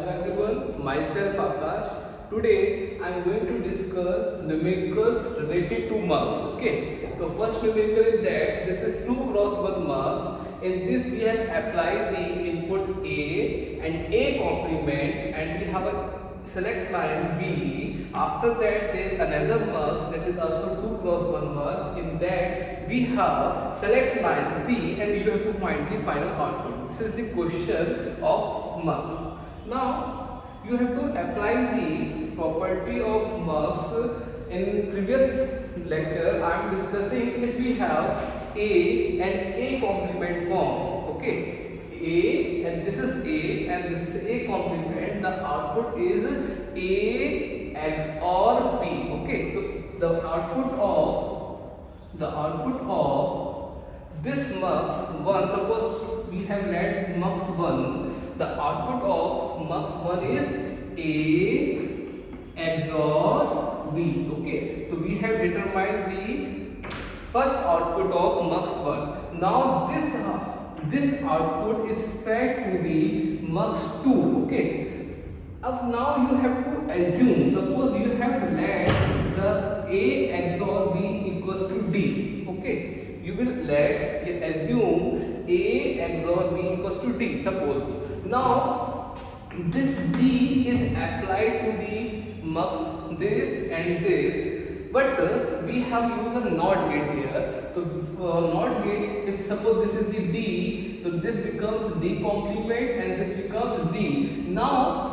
Hello everyone, myself Akash. Today I am going to discuss numericals related to marks. Okay, so first numerical is that this is 2 cross 1 marks. In this we have applied the input A and A complement, and we have a select line B. After that there is another marks that is also 2 cross 1 marks. In that we have select line C and you have to find the final output. This is the question of marks. Now you have to apply the property of marks. In previous lecture I am discussing if we have A and A complement form. Okay, A and this is A and this is A complement, the output is A XOR B. Okay, so the output of this mux 1, suppose we have let mux 1, the output of mux 1 is A XOR B. Okay, so we have determined the first output of mux 1. Now this output is fed to the mux 2. Okay, now you have to assume, suppose you have let the A XOR B equals to D. Okay, you will assume A XOR B equals to D. Suppose now this D is applied to the mux this and this, but we have used a NOT gate here. So NOT gate, if suppose this is the D, so this becomes D complement and this becomes D. Now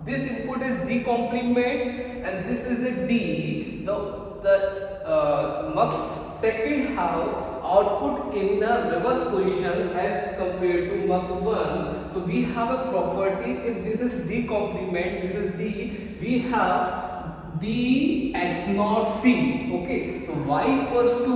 this input is D complement and this is a D. The mux second have output in the reverse position as compared to mux 1. So we have a property, if this is D complement, this is D, we have D XNOR C. Okay, so Y equals to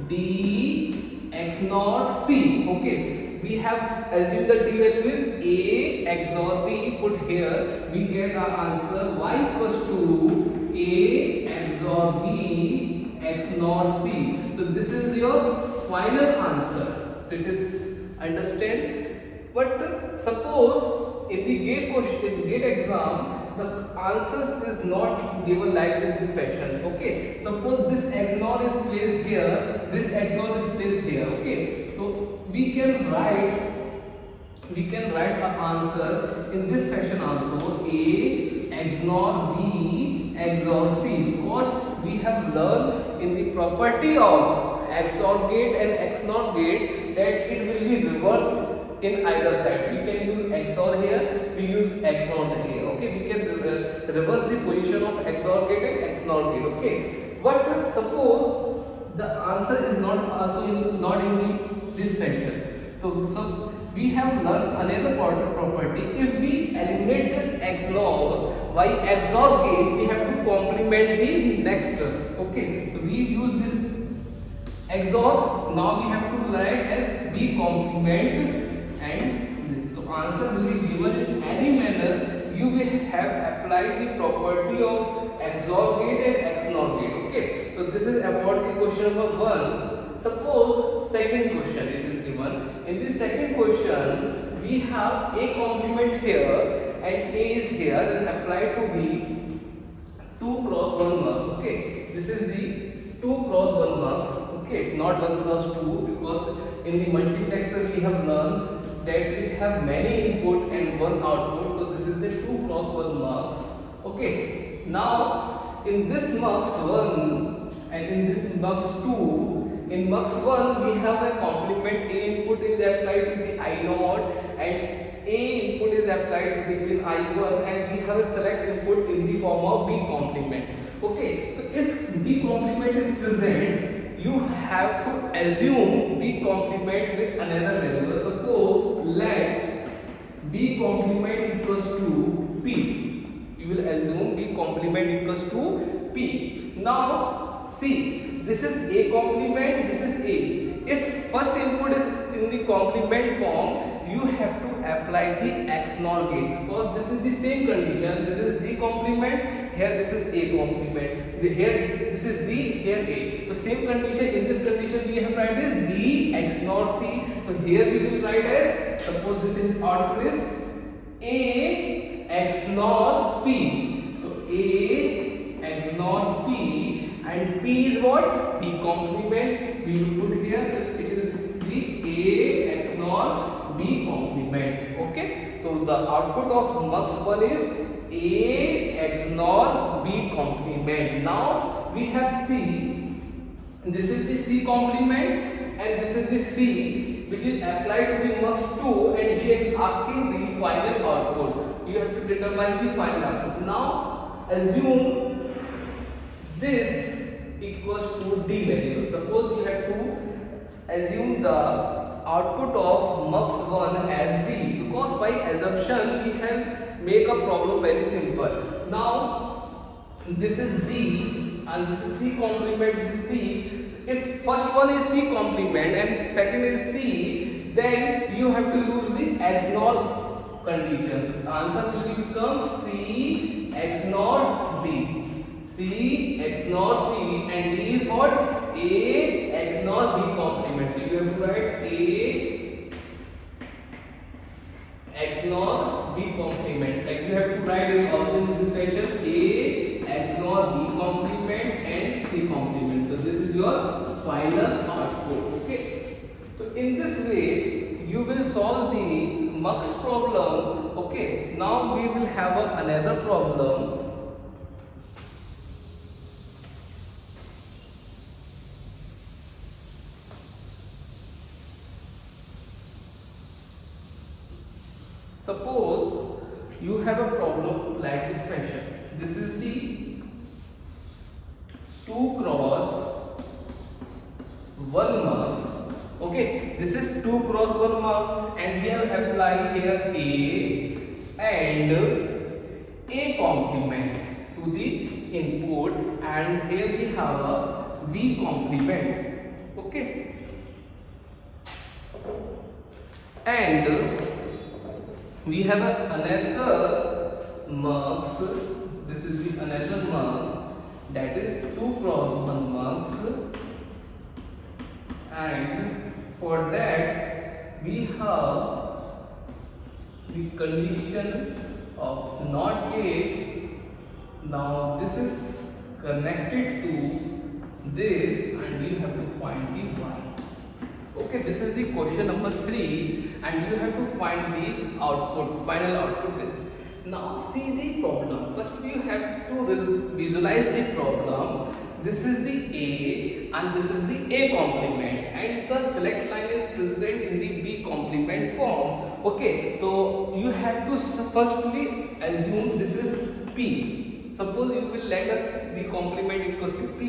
D XNOR C. Okay, we have assumed the D value is A XOR B. Put here, we get our answer Y equals to A XOR B XNOR C. So this is your final answer. It is understand. But suppose in the gate question, in the gate exam, the answers is not given like in this fashion. Okay, suppose this XNOR is placed here, this XOR is placed here. Okay, so we can write an answer in this fashion also, A XNOR B XOR C, because we have learned in the property of XOR gate and XNOR gate that it will be reversed in either side. We can use XOR here, we use XNOR here. Okay, we can reverse the position of XOR gate and XNOR gate. Okay, but suppose the answer is not also in this fashion. So we have learned another property. If we eliminate this XNOR by XOR gate, we have to complement the next. Okay, so we use this XOR. Now we have to write as B complement and this. So answer will be given in any manner. You will have applied the property of XOR gate and XNOR gate. Okay, so this is about the question number 1. Suppose second question it is given. In this second question, we have A complement here and A is here and applied to the 2 cross 1 marks. Okay, this is the 2 cross 1 marks. Okay, not 1 cross 2, because in the multiplexer we have learned that it have many input and one output. So this is the 2 cross 1 marks. Okay, now in this mux 1 and in this mux 2, in mux 1 we have a complement. A input is applied to the I0 and A input is applied to the pin I1, and we have a select input in the form of B complement. Okay, so if B complement is present, you have to assume B complement with another value. Suppose let B complement equals to P. You will assume B complement equals to P. Now see, this is A complement, this is A. If first input is in the complement form, you have to apply the XNOR gate, because this is the same condition. This is D complement, here this is A complement, here this is D, here A. So same condition, in this condition we have tried as D XNOR C. So here we will write as, suppose this is output is A x naught p. So A x naught p, and p is what? B complement. We will put here that it is the A x naught B complement. Okay. So the output of mux1 is A x naught B complement. Now we have C. This is the C complement and this is the C, which is applied to the mux2, and he is asking the final output. You have to determine the final output. Now assume this equals to D variable. Suppose you have to assume the output of mux1 as D, because by assumption we have make a problem very simple. Now this is D and this is C complement, this is C. If first one is C complement and second is C, then you have to use the x naught condition. The answer which will become C x naught D. C x naught C, and D is what? A x naught B complement. So you have to write A x naught B complement. Like you have to write this also in this fashion: A x naught B complement and C complement. So this is your final output. Okay. So in this way you will solve the mux problem. Okay. Now we will have another problem. Suppose you have a problem like this fashion. This is the 2 cross 1 mux. Okay, this is 2 cross 1 mux, and we have applied here A and A complement to the input, and here we have a B complement. Okay, and we have another mux. This is the another mux, that is 2 cross 1 mux, and for that we have the condition of NOT gate. Now this is connected to this, and you have to find the y. Okay, this is the question number 3, and you have to find the output, final output is. Now see the problem. First you have to visualize the problem. This is the A and this is the A complement, and the select line is present in the B complement form. Okay, so you have to firstly assume this is P. Suppose you will let us B complement equals to P.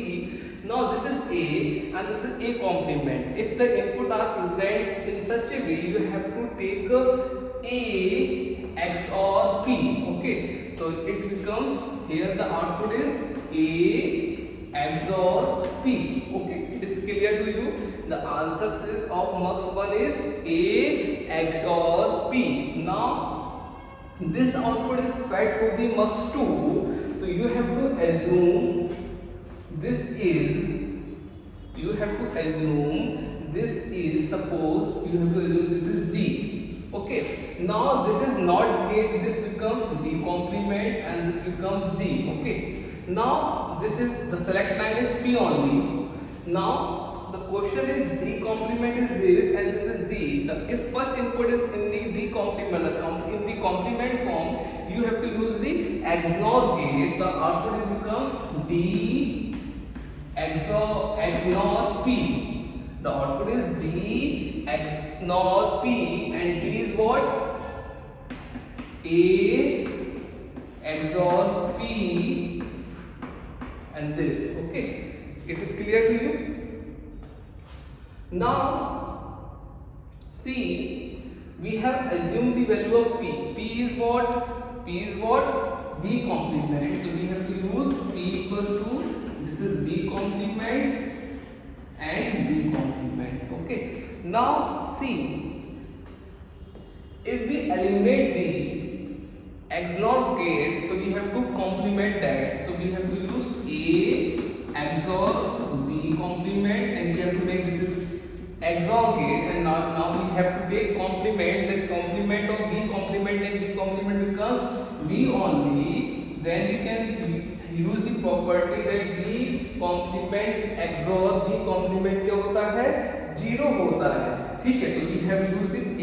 Now this is A and this is A complement. If the input are present in such a way, you have to take A XOR P. Okay, so it becomes here the output is A XOR P. Okay, it is clear to you. The answer of mux1 is A XOR P. Now this output is fed to the mux2, so you have to assume this is, suppose you have to assume this is D. Okay, now this is NOT gate, this becomes D complement and this becomes D. Okay, now this is the select line is P only. Now the question is D complement is this and this is D. If first input is in the D complement, in the complement form, you have to use the XNOR gate. The output becomes D XNOR P. The output is D XNOR P, and D is what? A XOR P, and this. Okay, it is clear to you. Now see, we have assumed the value of P. P is what? P is what? B complement. So we have to use P equals to, this is B complement and B complement. Okay, now see, if we eliminate the XNOR gate, so we have to complement that. So we have to use A XOR B complement, and we have to make this is XOR gate, and now we have to take complement, the complement of B complement and B complement B only, then we can use the property that B complement XOR B complement क्या होता है, 0 होता है, ठीक है. तो we have used A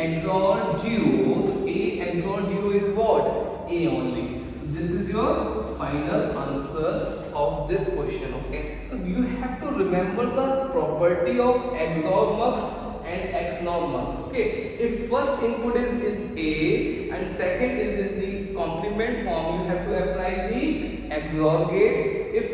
XOR 0. तो A XOR 0 is what? A only. This is your final answer of this question. Okay, so you have to remember the property of XOR mux and XNOR mux. Okay, if first input is in A and second is in the complement form, you have to apply the XOR gate. If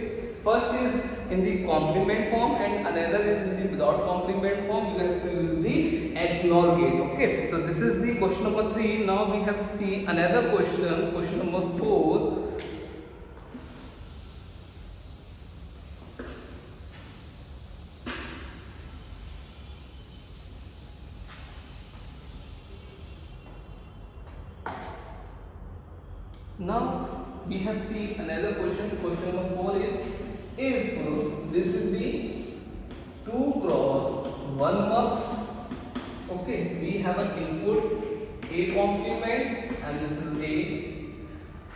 first is in the complement form and another is in the without complement form, you have to use the XNOR gate. Okay, so this is the question number 3. Now we have to see another question, question number 4. Now we have seen another question. Question number 4 is, if this is the 2 cross 1 mux, okay, we have an input A complement and this is A,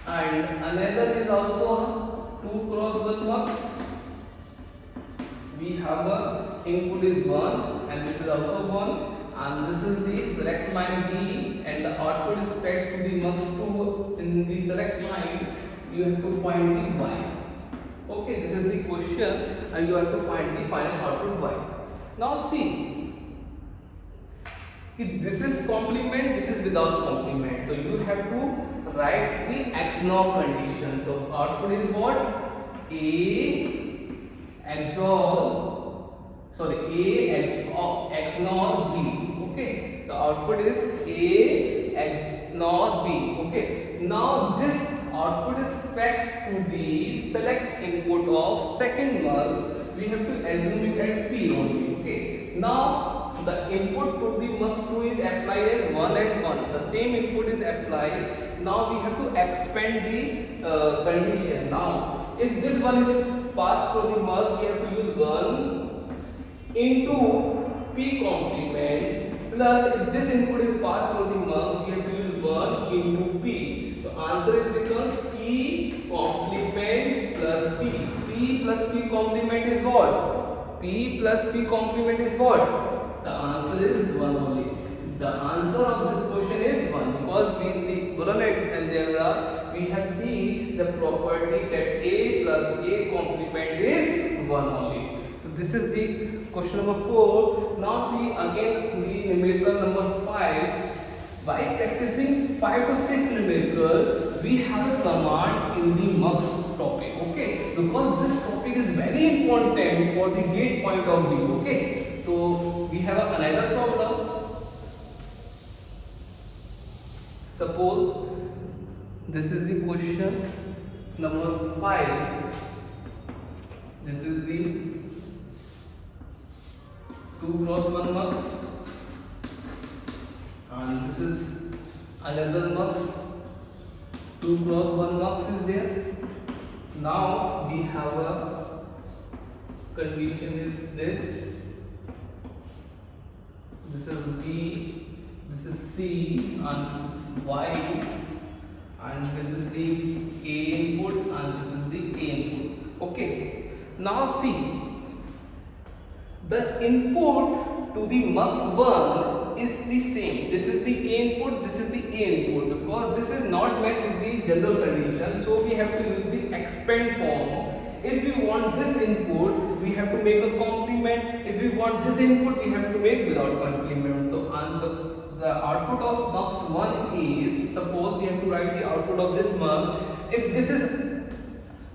and another is also 2 cross 1 mux. We have a input is 1 and this is also 1, and this is the select line B, and the output is fed to the mux 2 in the select line. You have to find the Y. Okay, this is the question and you have to find the final output Y. Now see, if this is complement, this is without complement, so you have to write the XNOR condition. So output is what? A XNOR B. Okay, the output is A XNOR B. Okay, now this output is fed to the select input of second mux. We have to assume it at P only. Okay, now the input to the mux 2 is applied as 1 and 1. The same input is applied. Now we have to expand the condition. Now if this one is passed through the mux, we have to use 1 into P complement, plus if this input is passed through the mux, we have to use 1 into P. So answer is becomes P complement plus P. P plus P complement is what? P plus P complement is what? The answer is 1 only. The answer of this question is 1, because in the coordinate algebra we have seen the property that A plus A complement is 1 only. So this is the question number 4. Now see again the numerical number 5. By practicing 5 to 6 numerical, we have a command in the mux topic. Okay, because this topic is very important for the gate point of view. Okay, so we have another problem. Suppose this is the question number 5. This is the 2 cross 1 mux, and this is another mux. 2 cross 1 mux is there. Now we have a condition is this. This is B, this is C, and this is Y, and this is the A input and this is the A input. Okay, now see, the input to the mux 1 is the same. This is the A input, this is the A input, because this is not met with the general condition, so we have to use the expand form. If we want this input, we have to make a complement. If we want this input, we have to make without complement. So and the output of mux 1 is, suppose we have to write the output of this mux. If this is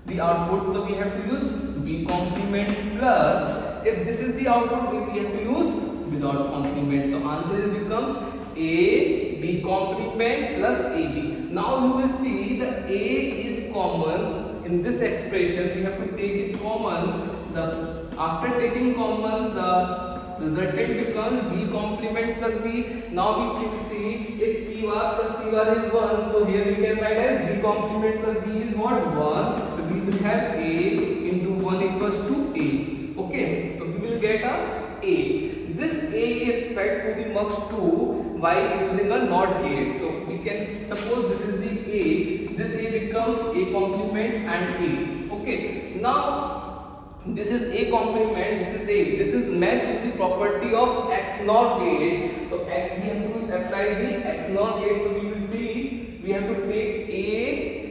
the output, so we have to use B complement, plus if this is the output, we have to use without complement. The answer is becomes A B complement plus AB. Now you will see the A is common in this expression. We have to take it common. After taking common, the resultant becomes B complement plus B. Now we can see if P bar plus P bar is 1, so here we can write as B complement plus B is what? 1. So we will have A into 1 equals to A. Okay, so we will get a A. This A is fed to the mux 2 while using a NOT gate. So we can suppose this is the A, this A becomes A complement and A. Okay, now this is A complement, this is A, this is matched with the property of XNOR gate. So X, we have to apply the XNOR gate. So we will see, we have to take A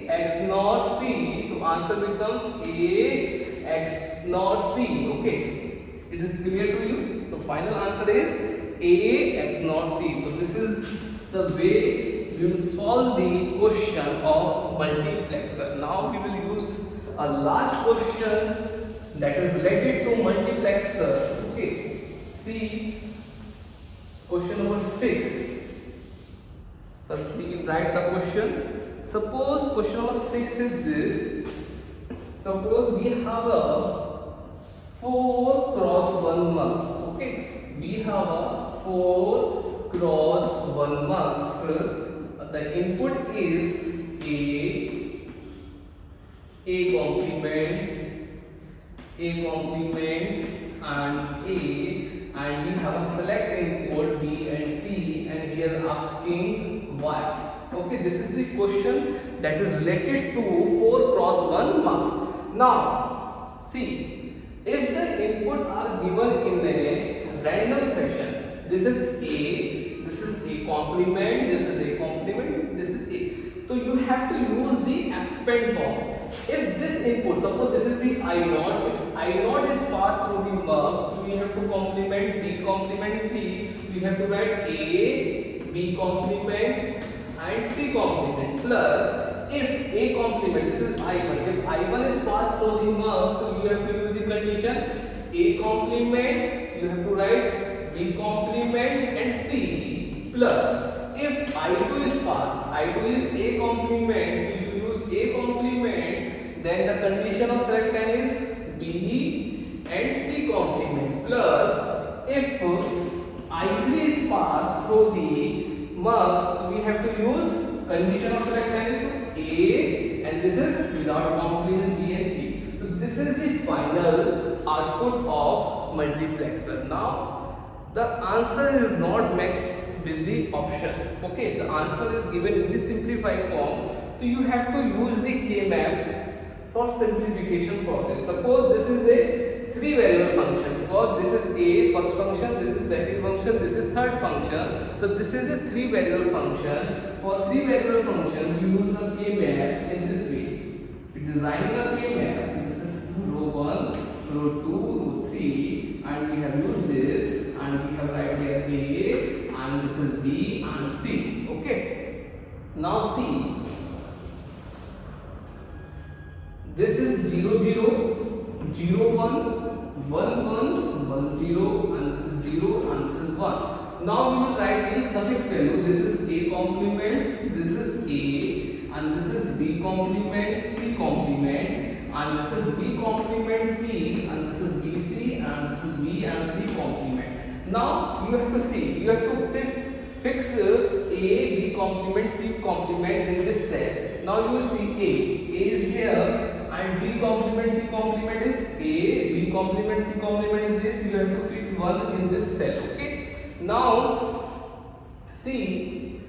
XNOR C. So answer becomes A XNOR C. Okay, it is clear to you. So final answer is A XNOR C. So this is the way we will solve the question of multiplexer. Now we will use a last question that is related to multiplexer. Okay, see question number 6. First we will write the question. Suppose question number 6 is this. Suppose we have a 4 cross 1 mux. Okay, we have a 4 cross 1 mux. The input is A complement, and A, and we have a select input B and C, and we are asking Y. Okay, this is the question that is related to 4 cross 1 mux. Now, see, if the input are given in a random fashion, this is A complement, this is A complement, this is A. So you have to use the expand form. If this input, suppose this is the I0, if I0 is passed through the mux, so we have to complement B complement C, we have to write A, B complement and C complement, plus if A complement, this is I1, if I1 is passed through the mux, so you have to use the condition A complement, you have to write B complement and C, plus if I2 is passed, I2 is A complement, if you use A complement, then the condition of selection is B and C complement, plus if I3 is passed through the mux, so we have to use condition of selection is A, and this is without complement B and C. So this is the final output of multiplexer. Now the answer is not matched with the option. Okay, the answer is given in the simplified form. So you have to use the K-map for simplification process. Suppose this is a 3 variable function, because this is A first function, this is second function, this is third function. So this is a 3 variable function. For 3 variable function, we use a K-map in this way. We designing a K-map. This is row 1, row 2, row 3, and we have used this, and we have right here A, and this is B and C. Okay, now see, this is 0 0 0 1 1 1 1 0, and this is 0 and this is 1. Now we will write the suffix value. This is A complement, this is A, and this is B complement, C complement, and this is B complement C, and this is BC, and this is B and C complement. Now you have to see, you have to fix A, B complement, C complement in this cell. Now you will see A is here, and B complement, C complement is A, B complement, C complement is this. You have to fix one in this cell. Okay. Now see,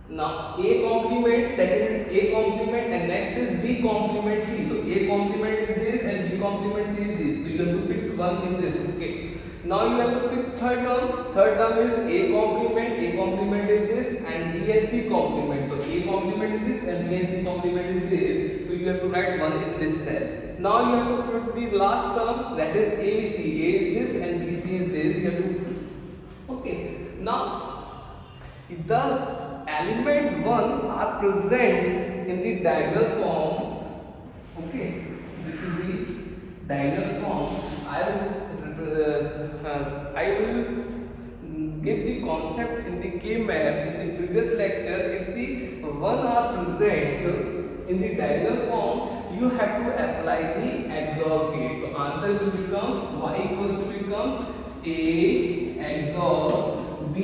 now A complement, second is A complement, and next is B complement C. So A complement is this and B complement C is this. So you have to fix one in this. Okay. Now you have to fix third term. Third term is A complement is this, and B and C complement. So A complement is this and B and C complement is this. So you have to write one in this cell. Now you have to put the last term, that is ABC. A is this and BC is this. You have to. Okay. Now the element 1 are present in the diagonal form. Okay. This is the diagonal form. I will give the concept in the K-map in the previous lecture. If the 1 are present in the diagonal form, you have to apply the XOR gate. So answer will becomes Y equals to becomes A XOR B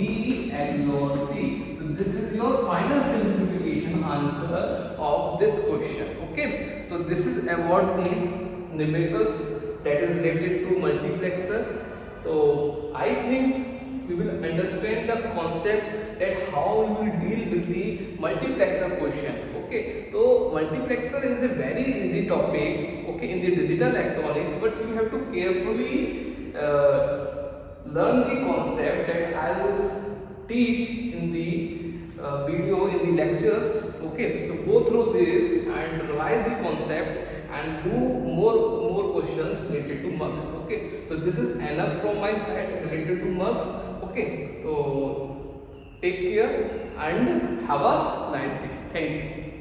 XOR C. So this is your final simplification answer of this question. Okay. So this is about the numericals that is related to multiplexer. So I think we will understand the concept that how we will deal with the multiplexer question. Okay, so multiplexer is a very easy topic, okay, in the digital electronics, but we have to carefully learn the concept that I will teach in the video, in the lectures. Okay, to go through this and realize the concept and do more questions related to mux. Okay, so this is enough from my side related to mux. Okay, so take care and have a nice day. Thank you.